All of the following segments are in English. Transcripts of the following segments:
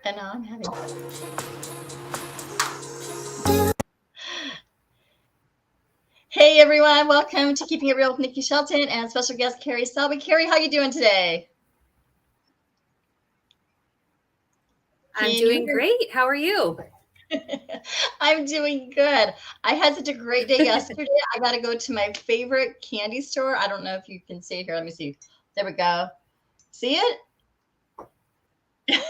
And now I'm having. Hey everyone, welcome to Keeping It Real with Niki Shelton and special guest Kerri Selby. Kerri, how you doing today? I'm doing great. How are you? I'm doing good. I had such a great day yesterday. I got to go to my favorite candy store. I don't know if you can see it here. Let me see. There we go. See it?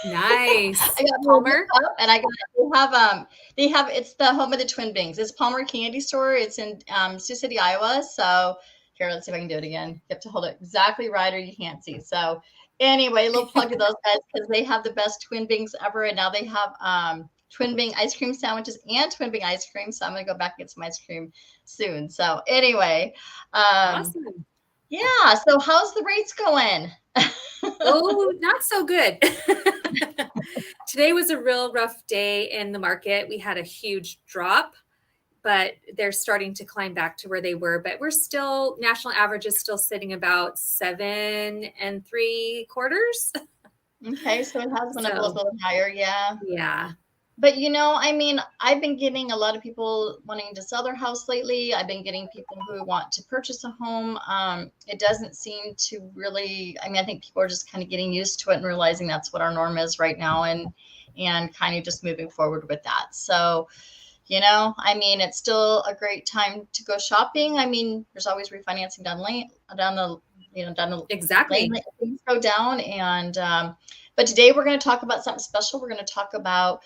Nice. I got Palmer? and they have it's the home of the Twin Bings. It's Palmer Candy Store. It's in Sioux City, Iowa. So here, let's see if I can do it again. You have to hold it exactly right or you can't see. So anyway, a little plug to those guys because they have the best Twin Bings ever. And now they have Twin Bing ice cream sandwiches and Twin Bing ice cream. So I'm gonna go back and get some ice cream soon. So anyway, Awesome. yeah. So how's the rates going? Oh, not so good. Today was a real rough day in the market. We had a huge drop, but they're starting to climb back to where they were. But we're still, national average is still sitting about 7 3/4. Okay, so it has been a little bit higher, yeah. Yeah. But I mean, I've been getting a lot of people wanting to sell their house lately. I've been getting people who want to purchase a home. It doesn't seem to really, I mean, I think people are just kind of getting used to it and realizing that's what our norm is right now and kind of just moving forward with that. So, I mean, it's still a great time to go shopping. I mean, there's always refinancing down the Exactly. lane that things go down. And but today we're going to talk about something special. We're going to talk about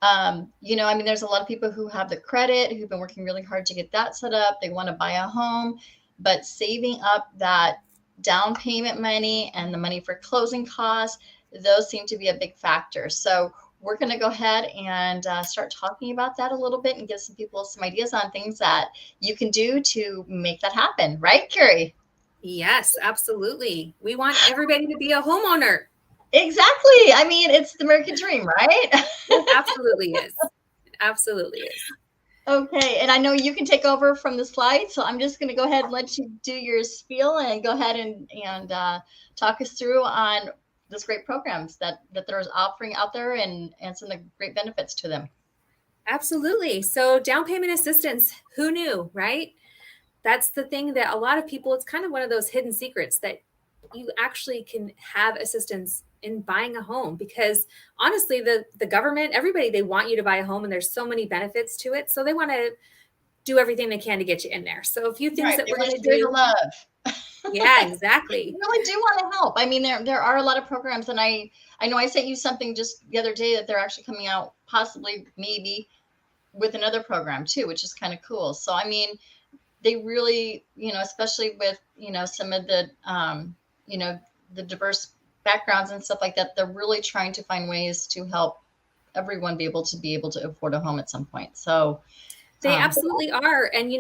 I mean, there's a lot of people who have the credit, who've been working really hard to get that set up. They want to buy a home, but saving up that down payment money and the money for closing costs, those seem to be a big factor. So we're going to go ahead and start talking about that a little bit and give some people some ideas on things that you can do to make that happen. Right, Kerri? Yes, absolutely. We want everybody to be a homeowner. Exactly. I mean, it's the American dream, right? It absolutely is. It absolutely is. Okay, and I know you can take over from the slide, so I'm just going to go ahead and let you do your spiel and go ahead and talk us through on this great programs that they're offering out there and some of the great benefits to them. Absolutely. So down payment assistance, who knew, right? That's the thing that a lot of people, it's kind of one of those hidden secrets that you actually can have assistance in buying a home, because honestly, the government, everybody, they want you to buy a home and there's so many benefits to it. So they want to do everything they can to get you in there. So a few things that we're going to do. Love. Yeah, exactly. We really do want to help. I mean, there are a lot of programs, and I know I sent you something just the other day that they're actually coming out possibly maybe with another program too, which is kind of cool. So, I mean, they really, especially with, some of the, the diverse backgrounds and stuff like that, they're really trying to find ways to help everyone be able to afford a home at some point. So they absolutely are. And,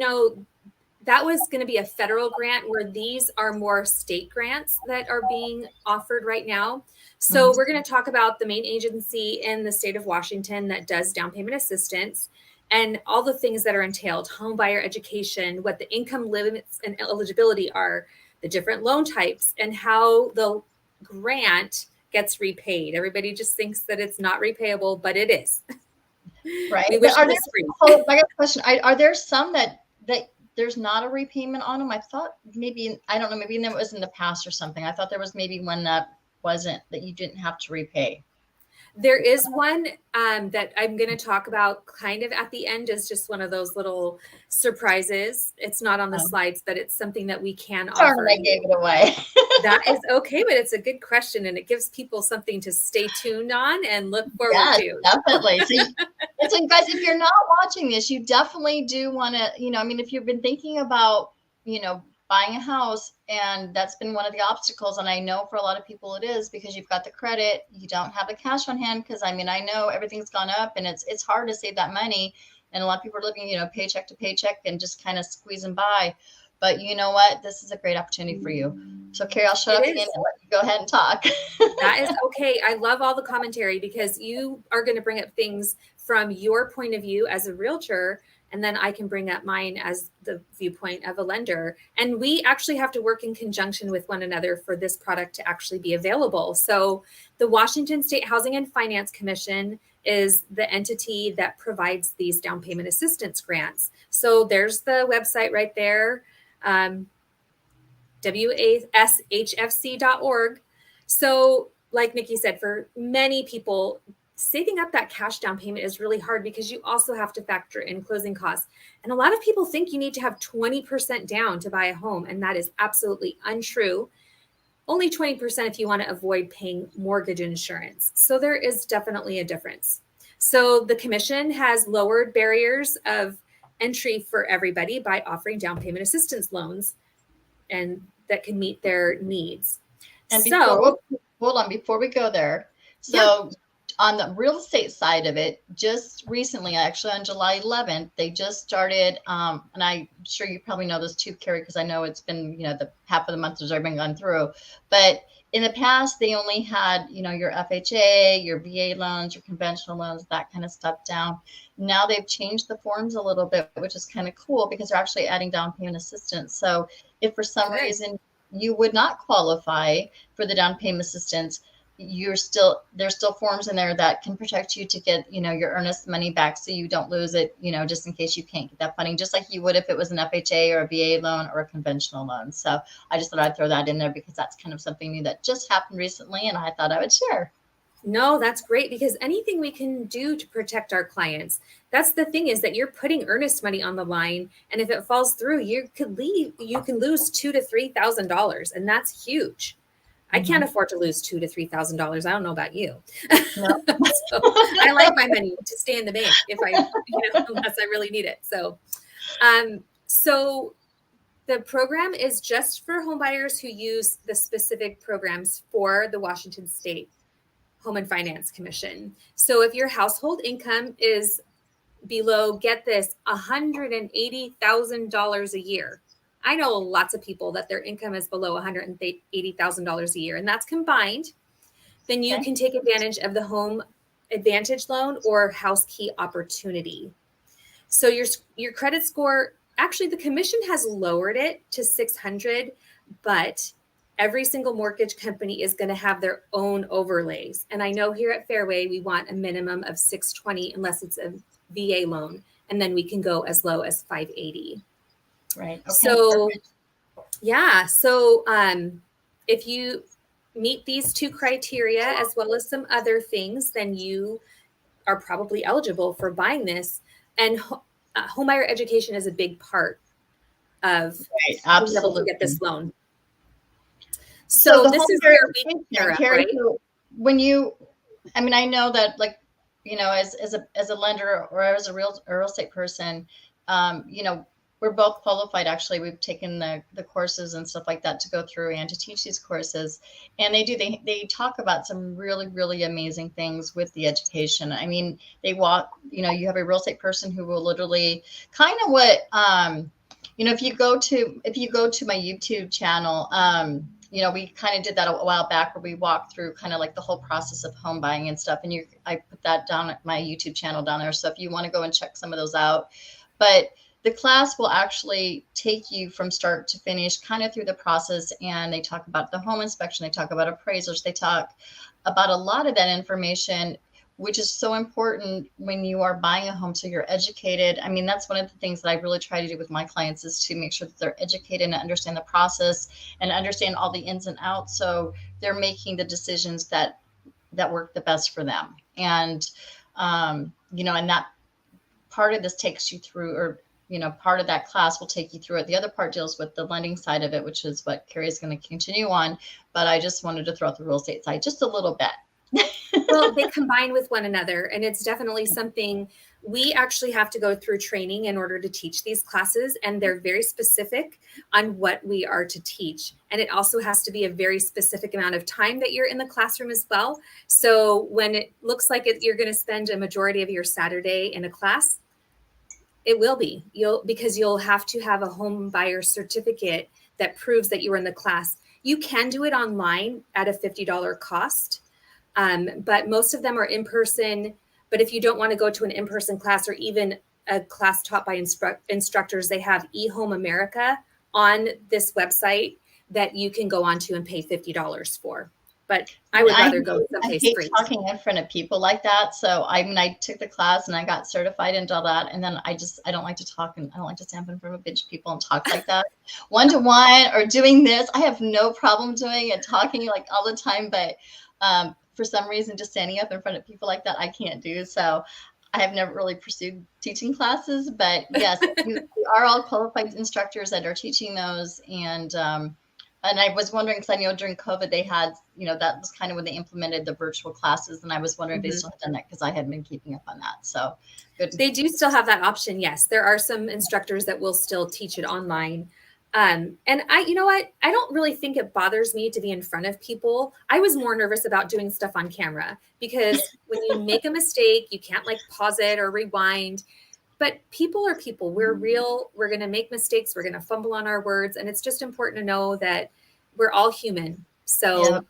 that was going to be a federal grant, where these are more state grants that are being offered right now. So we're going to talk about the main agency in the state of Washington that does down payment assistance and all the things that are entailed: home buyer education, what the income limits and eligibility are, the different loan types, and how the grant gets repaid. Everybody just thinks that it's not repayable, but it is. Right. We wish it was free. I got a question. Are there some that there's not a repayment on them? I thought maybe, I don't know, maybe it was in the past or something. I thought there was maybe one that wasn't, that you didn't have to repay. There is one that I'm going to talk about kind of at the end, as just one of those little surprises. It's not on the slides, but it's something that we can offer. I gave it away. That is okay, but it's a good question, and it gives people something to stay tuned on and look forward to. Definitely. So guys, if you're not watching this, you definitely do want to, I mean, if you've been thinking about, buying a house, and that's been one of the obstacles, and I know for a lot of people it is, because you've got the credit, you don't have the cash on hand, because I mean, I know everything's gone up and it's hard to save that money, and a lot of people are living, paycheck to paycheck and just kind of squeezing by. But you know what? This is a great opportunity for you. So Kerri, I'll shut up again and let you go ahead and talk. That is okay. I love all the commentary, because you are going to bring up things from your point of view as a realtor, and then I can bring up mine as the viewpoint of a lender. And we actually have to work in conjunction with one another for this product to actually be available. So the Washington State Housing and Finance Commission is the entity that provides these down payment assistance grants. So there's the website right there, washfc.org. So like Niki said, for many people, saving up that cash down payment is really hard because you also have to factor in closing costs. And a lot of people think you need to have 20% down to buy a home, and that is absolutely untrue. Only 20% if you want to avoid paying mortgage insurance. So there is definitely a difference. So the commission has lowered barriers of entry for everybody by offering down payment assistance loans and that can meet their needs. And hold on, before we go there. So on the real estate side of it, just recently, actually on July 11th, they just started, and I'm sure you probably know this too, Kerri, because I know it's been, the half of the month has already been gone through. But in the past, they only had, your FHA, your VA loans, your conventional loans, that kind of stuff down. Now they've changed the forms a little bit, which is kind of cool because they're actually adding down payment assistance. So if for some reason you would not qualify for the down payment assistance, there's still forms in there that can protect you to get, your earnest money back so you don't lose it, just in case you can't get that funding, just like you would if it was an FHA or a VA loan or a conventional loan. So I just thought I'd throw that in there because that's kind of something new that just happened recently and I thought I would share. No, that's great because anything we can do to protect our clients. That's the thing, is that you're putting earnest money on the line. And if it falls through, you can lose $2,000 to $3,000. And that's huge. I can't afford to lose $2,000 to $3,000. I don't know about you. No. So I like my money to stay in the bank if unless I really need it. So the program is just for home buyers who use the specific programs for the Washington State Home and Finance Commission. So if your household income is below, get this, $180,000 a year. I know lots of people that their income is below $180,000 a year, and that's combined. Then you can take advantage of the Home Advantage Loan or House Key Opportunity. So your credit score, actually the commission has lowered it to 600, but every single mortgage company is going to have their own overlays. And I know here at Fairway, we want a minimum of 620 unless it's a VA loan, and then we can go as low as 580. Right. Okay. So, So if you meet these two criteria as well as some other things, then you are probably eligible for buying this. And homebuyer education is a big part of being able to get this loan. So this is where we pair up, right? I know that, as a lender or as a real estate person, we're both qualified. Actually, we've taken the courses and stuff like that to go through and to teach these courses. And they talk about some really, really amazing things with the education. I mean, you have a real estate person who will literally kind of if you go to my YouTube channel, we kind of did that a while back where we walked through kind of like the whole process of home buying and stuff. And I put that down at my YouTube channel down there. So if you want to go and check some of those out, but the class will actually take you from start to finish, kind of through the process. And they talk about the home inspection. They talk about appraisers. They talk about a lot of that information, which is so important when you are buying a home. So you're educated. I mean, that's one of the things that I really try to do with my clients is to make sure that they're educated and understand the process and understand all the ins and outs. So they're making the decisions that work the best for them. And, and that part of this takes you through, or part of that class will take you through it. The other part deals with the lending side of it, which is what Kerri is going to continue on. But I just wanted to throw out the real estate side just a little bit. Well, they combine with one another, and it's definitely something we actually have to go through training in order to teach these classes, and they're very specific on what we are to teach. And it also has to be a very specific amount of time that you're in the classroom as well. So when it looks like you're going to spend a majority of your Saturday in a class, it will be. Because you'll have to have a home buyer certificate that proves that you were in the class. You can do it online at a $50 cost. But most of them are in person. But if you don't want to go to an in-person class or even a class taught by instructors, they have eHome America on this website that you can go onto and pay $50 for. But I would rather go someplace free. I hate talking in front of people like that. So I took the class and I got certified and all that. And then I don't like to talk, and I don't like to stand in front of a bunch of people and talk like that. One-to-one or doing this, I have no problem doing and talking like all the time. But for some reason, just standing up in front of people like that, I can't do. So I have never really pursued teaching classes. But yes, we are all qualified instructors that are teaching those. And I was wondering, because I know during COVID they had, that was kind of when they implemented the virtual classes. And I was wondering if they still had done that, because I hadn't been keeping up on that. So good. They do still have that option. Yes, there are some instructors that will still teach it online. And you know what? I don't really think it bothers me to be in front of people. I was more nervous about doing stuff on camera, because when you make a mistake, you can't like pause it or rewind. But people are people. We're real. We're going to make mistakes. We're going to fumble on our words. And it's just important to know that we're all human. So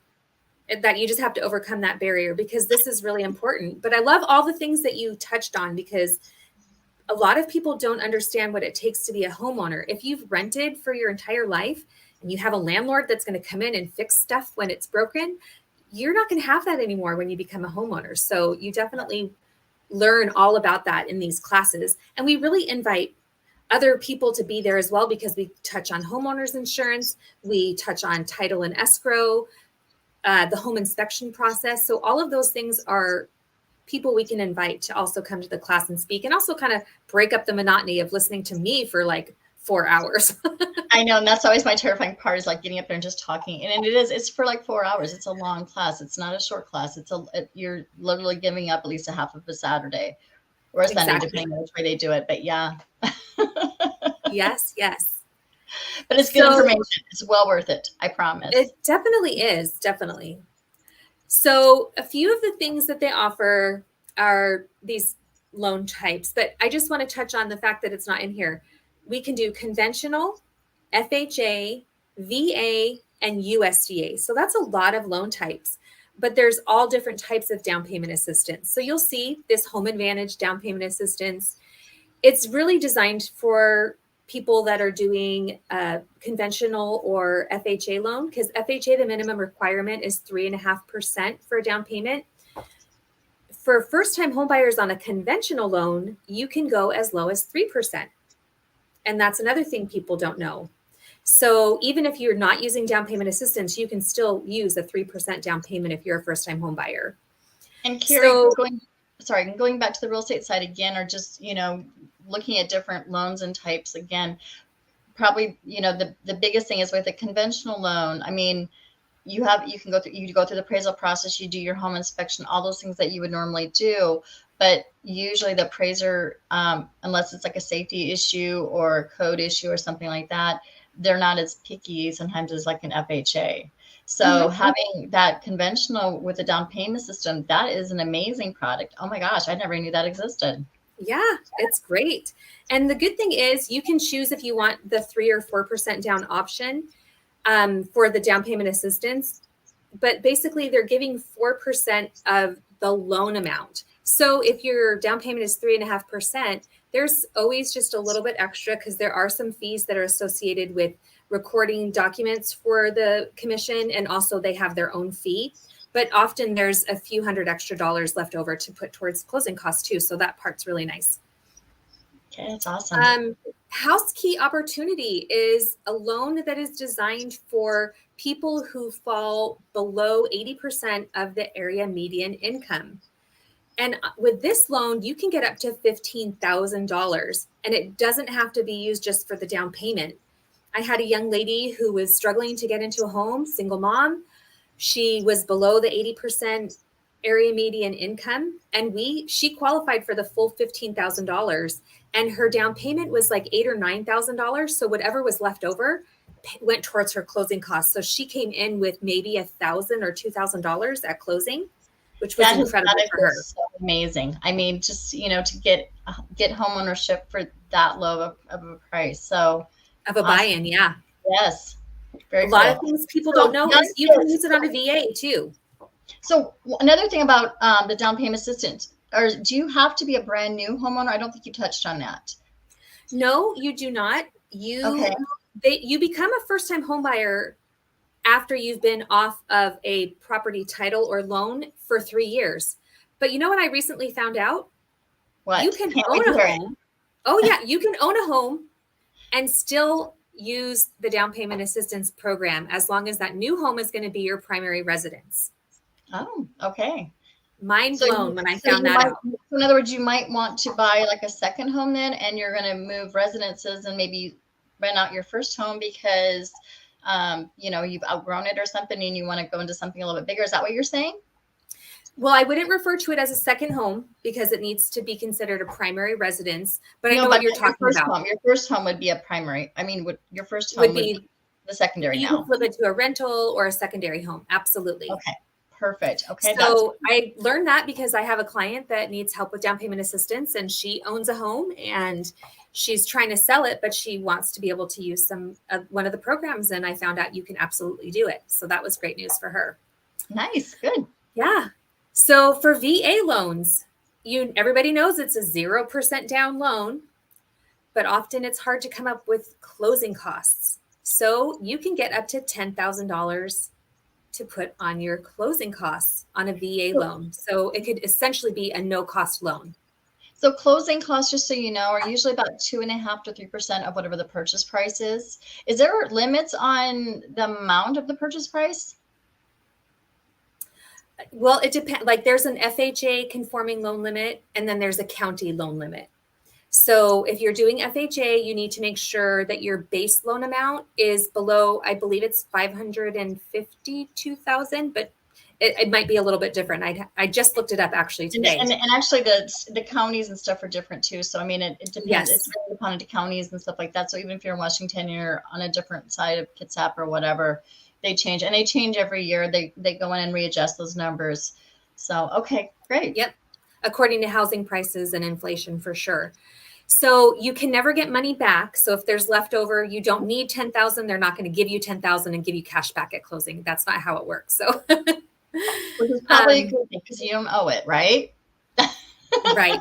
that you just have to overcome that barrier, because this is really important. But I love all the things that you touched on, because a lot of people don't understand what it takes to be a homeowner. If you've rented for your entire life and you have a landlord that's going to come in and fix stuff when it's broken, you're not going to have that anymore when you become a homeowner. So you definitely learn all about that in these classes. And we really invite other people to be there as well, because we touch on homeowners insurance, we touch on title and escrow, the home inspection process. So all of those things are people we can invite to also come to the class and speak, and also kind of break up the monotony of listening to me for like 4 hours. I know. And that's always my terrifying part, is like getting up there and just talking. And it's for like 4 hours. It's a long class. It's not a short class. You're literally giving up at least a half of a Saturday or a Sunday, depending on which way they do it. But yeah. Yes. But it's good information. It's well worth it. I promise. It definitely is. Definitely. So a few of the things that they offer are these loan types, but I just want to touch on the fact that it's not in here. We can do conventional, FHA, VA, and USDA. So that's a lot of loan types, but there's all different types of down payment assistance. So you'll see this Home Advantage down payment assistance. It's really designed for people that are doing conventional or FHA loan, because FHA, the minimum requirement is 3.5% for a down payment. For first-time home buyers on a conventional loan, you can go as low as 3%. And that's another thing people don't know. So even if you're not using down payment assistance, you can still use a 3% down payment if you're a first-time home buyer. And Kerri, going back to the real estate side again, or just, looking at different loans and types again, probably, the biggest thing is with a conventional loan. I mean, you go through the appraisal process, you do your home inspection, all those things that you would normally do. But usually the appraiser, unless it's like a safety issue or a code issue or something like that, they're not as picky sometimes as like an FHA. So having that conventional with a down payment system, that is an amazing product. Oh my gosh, I never knew that existed. Yeah, it's great. And the good thing is you can choose if you want the 3 or 4% down option for the down payment assistance. But basically they're giving 4% of the loan amount. So if your down payment is 3.5%, there's always just a little bit extra, because there are some fees that are associated with recording documents for the commission. And also they have their own fee. But often there's a few $100 extra left over to put towards closing costs too. So that part's really nice. Okay, that's awesome. House Key Opportunity is a loan that is designed for people who fall below 80% of the area median income. And with this loan, you can get up to $15,000, and it doesn't have to be used just for the down payment. I had a young lady who was struggling to get into a home, single mom. She was below the 80% area median income, and she qualified for the full $15,000, and her down payment was like $8,000 or $9,000. So whatever was left over went towards her closing costs. So she came in with maybe $1,000 or $2,000 at closing, which was incredible for her. So amazing. I mean, just to get home ownership for that low of a price. So of a buy-in, yeah. Yes. Very cool. A lot of things people don't know is you can use it on a VA too. So another thing about the down payment assistance, or do you have to be a brand new homeowner? I don't think you touched on that. No, you do not. You become a first-time home buyer after you've been off of a property title or loan for 3 years. But you know what I recently found out? What? You can own a home. Oh yeah, you can own a home and still use the down payment assistance program as long as that new home is going to be your primary residence. Oh, okay. Mind blown when I found that out. In other words, you might want to buy like a second home then, and you're going to move residences and maybe rent out your first home because, you've outgrown it or something and you want to go into something a little bit bigger. Is that what you're saying? Well, I wouldn't refer to it as a second home because it needs to be considered a primary residence. But I know what you're talking about. Your first home would be a primary. I mean, your first home would be the secondary. You can flip it to a rental or a secondary home. Absolutely. Okay. Perfect. Okay. So I learned that because I have a client that needs help with down payment assistance, and she owns a home and she's trying to sell it, but she wants to be able to use one of the programs. And I found out you can absolutely do it. So that was great news for her. Nice. Good. Yeah. So for VA loans, everybody knows it's a 0% down loan, but often it's hard to come up with closing costs. So you can get up to $10,000 to put on your closing costs on a VA loan. So it could essentially be a no-cost loan. So closing costs, just so you know, are usually about 2.5% to 3% of whatever the purchase price is. Is there limits on the amount of the purchase price? Well, it depends. Like there's an FHA conforming loan limit, and then there's a county loan limit. So if you're doing FHA, you need to make sure that your base loan amount is below, I believe it's $552,000, but it might be a little bit different. I just looked it up actually today. And actually the counties and stuff are different too. So, I mean, it depends. Yes. It's really upon the counties and stuff like that. So even if you're in Washington, you're on a different side of Kitsap or whatever, they change, and they change every year. They go in and readjust those numbers. So, okay, great. Yep. According to housing prices and inflation for sure. So you can never get money back. So if there's leftover, you don't need 10,000. They're not going to give you 10,000 and give you cash back at closing. That's not how it works. So which is probably a good thing because you don't owe it, right? Right.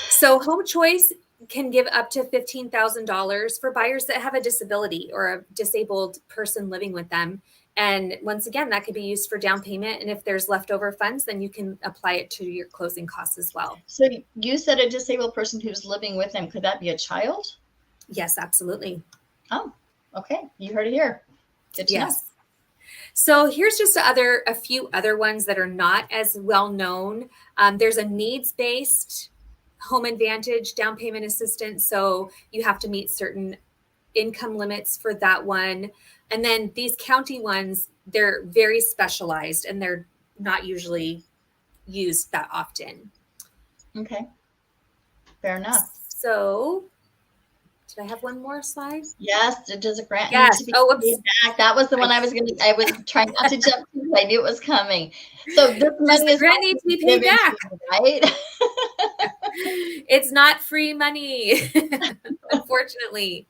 So Home Choice can give up to $15,000 for buyers that have a disability or a disabled person living with them. And once again, that could be used for down payment. And if there's leftover funds, then you can apply it to your closing costs as well. So you said a disabled person who's living with them. Could that be a child? Yes, absolutely. Oh, okay. You heard it here. Good to know. So here's just a few other ones that are not as well known. There's a needs-based home advantage down payment assistance. So you have to meet certain income limits for that one. And then these county ones, they're very specialized and they're not usually used that often. Okay. Fair enough. So did I have one more slide? Yes. Does a grant yes. need to be paid back? That was the one I was trying not to jump to because I knew it was coming. So this money is grant needs to be paid back, right? It's not free money, unfortunately.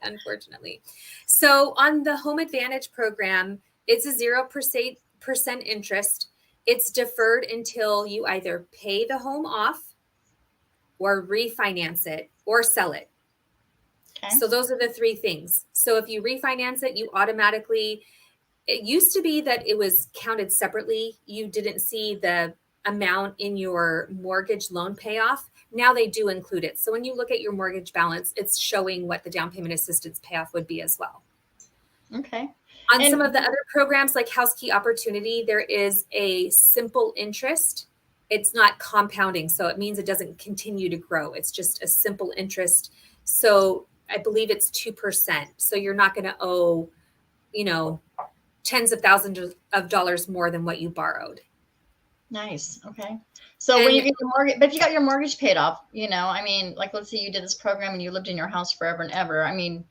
So on the Home Advantage program, it's a 0% interest. It's deferred until you either pay the home off or refinance it or sell it. Okay. So those are the three things. So if you refinance it, you automatically, it used to be that it was counted separately. You didn't see the amount in your mortgage loan payoff. Now they do include it. So when you look at your mortgage balance, it's showing what the down payment assistance payoff would be as well. Okay. On some of the other programs like House Key Opportunity, there is a simple interest. It's not compounding. So it means it doesn't continue to grow. It's just a simple interest. So I believe it's 2%. So you're not going to owe, tens of thousands of dollars more than what you borrowed. Nice. Okay. So when you get your mortgage, but if you got your mortgage paid off, like let's say you did this program and you lived in your house forever and ever. I mean,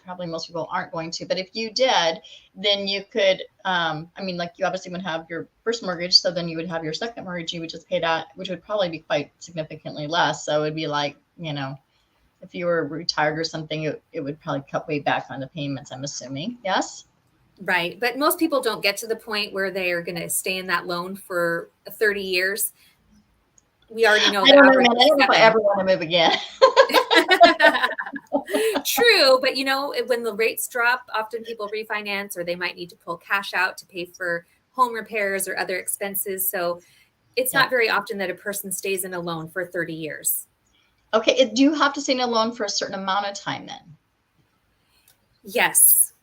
probably most people aren't going to, but if you did, then you could, you obviously would have your first mortgage. So then you would have your second mortgage you would just pay that, which would probably be quite significantly less. So it'd be like, if you were retired or something, it would probably cut way back on the payments, I'm assuming. Yes. Right. But most people don't get to the point where they are going to stay in that loan for 30 years. we already know I the don't know, average man. I don't know if I ever want to move again. True, but when the rates drop, often people refinance, or they might need to pull cash out to pay for home repairs or other expenses. So it's not very often that a person stays in a loan for 30 years. Okay. Do you have to stay in a loan for a certain amount of time then? Yes,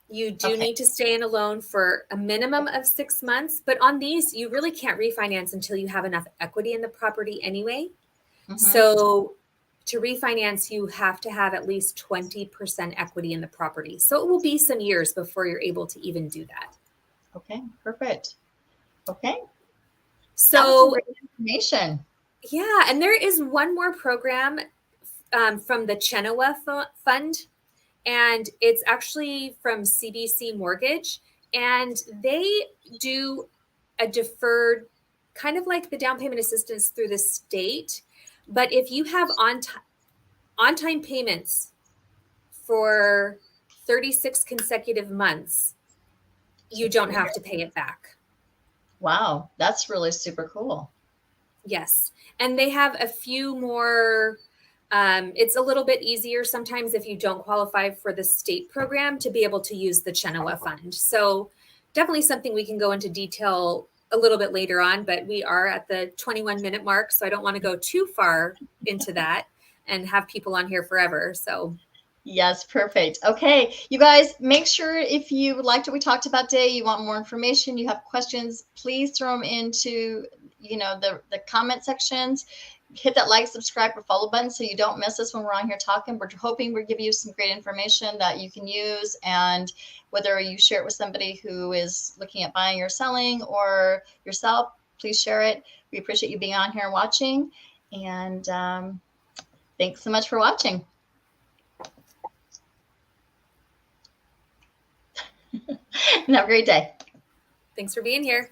you do need to stay in a loan for a minimum of 6 months, but on these, you really can't refinance until you have enough equity in the property anyway. So to refinance, you have to have at least 20% equity in the property. So it will be some years before you're able to even do that. Okay, perfect. Okay. So that was some great information. Yeah, and there is one more program from the Chenoa Fund, and it's actually from CBC Mortgage, and they do a deferred, kind of like the down payment assistance through the state. But if you have on-time payments for 36 consecutive months, you don't have to pay it back. Wow, that's really super cool. Yes. And they have a few more. It's a little bit easier sometimes if you don't qualify for the state program to be able to use the Chenoa Fund. So definitely something we can go into detail a little bit later on, but we are at the 21-minute mark, so I don't want to go too far into that and have people on here forever. So yes, perfect. Okay, you guys, make sure if you liked what we talked about today, you want more information, you have questions, please throw them into the comment sections. Hit that like, subscribe, or follow button so you don't miss us when we're on here talking. We're hoping we're giving you some great information that you can use, and whether you share it with somebody who is looking at buying or selling or yourself, please share it. We appreciate you being on here watching, and thanks so much for watching. And have a great day. Thanks for being here.